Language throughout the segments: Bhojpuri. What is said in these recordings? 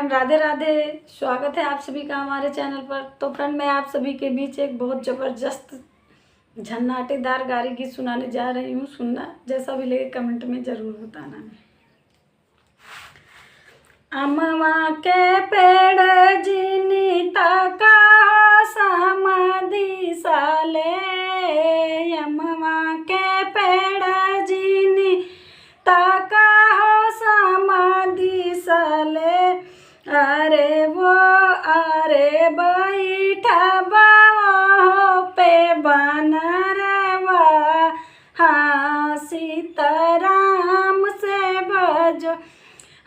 फ्रेंड राधे राधे। स्वागत है आप सभी का हमारे चैनल पर। तो फ्रेंड मैं आप सभी के बीच एक बहुत ज़बरदस्त झन्नाटेदार गारी गीत सुनाने जा रही हूँ। सुनना, जैसा भी लगे कमेंट में ज़रूर बताना। अमवा के पेड़ जिनीता का समाधि साले, अमवा के पेड़ जिनीता का समाधि साले। अरे बैठा बाओ पे बनरवा, हाँ सीताराम से भजो,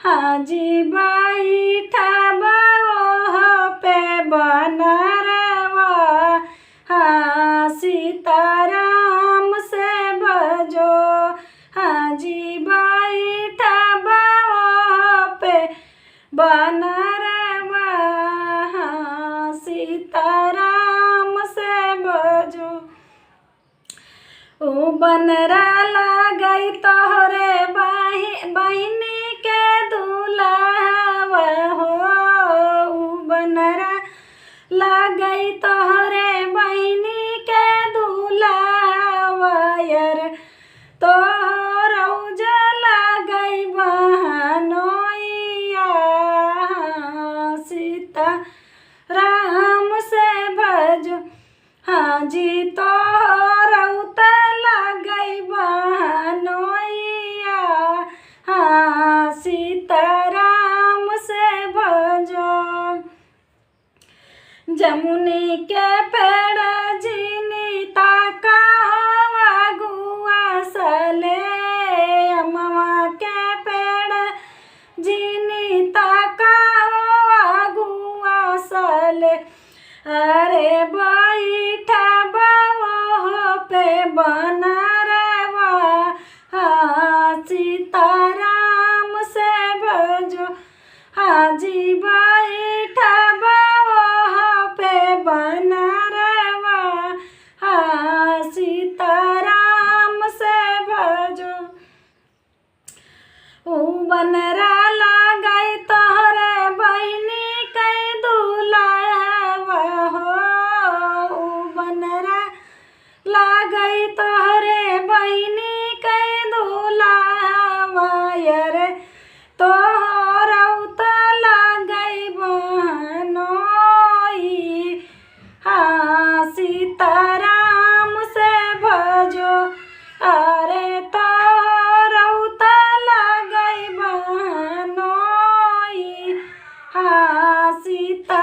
हाँ जी बैठा बाओ पे बनरवा, हाँ सीताराम से भजो, हाँ जी बैठा बाओ पे बनरवा, हाँ सीताराम से भजो। ओ बनरा लगई तोहरे बहिनी के दुलावा हो, बनरा लगई तोहरे बहिनी के दुलावा यार, तोहर उजला गई बहनोइया, सीता राम से भजो, हाँ जी तोहर उतला गई बहनोइया, हाँ सीताराम से भजो। जमुनी के पेड़ जिनीता का गुआ सले, अमवा के पेड़ जिनीता का गुआ सले। अरे बैठा बाओ पे बनरवा, हाँ सीताराम से भजो, हाँ जी बैठा बाओ पे बनरवा, हाँ सीताराम से भजो। ऊ बनरा लगई तोहरे बहिनी के दुलावा हो, ऊ बनरा लगई तोहरे बहिनी के दुलावा यार, तोहर उतला गई बहनोई, हाँ सीताराम से भजो। अरे तोहर उतला गई बहनोई, हाँ सीता